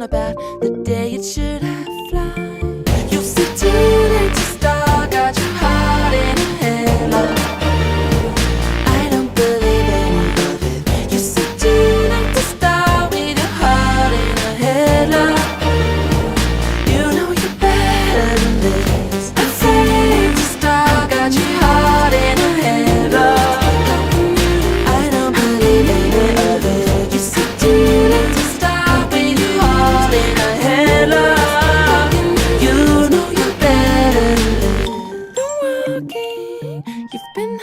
about the day it should have fly. You said teenage star got your heart in a headlock. I don't believe any of it. You said teenage star with your heart in a headlock. You know you're better than this. A teenage star got your heart in a headlock. I don't believe any of it. You said teenage star with your heart in a headlock. You know you're better than this. Been walking, you've been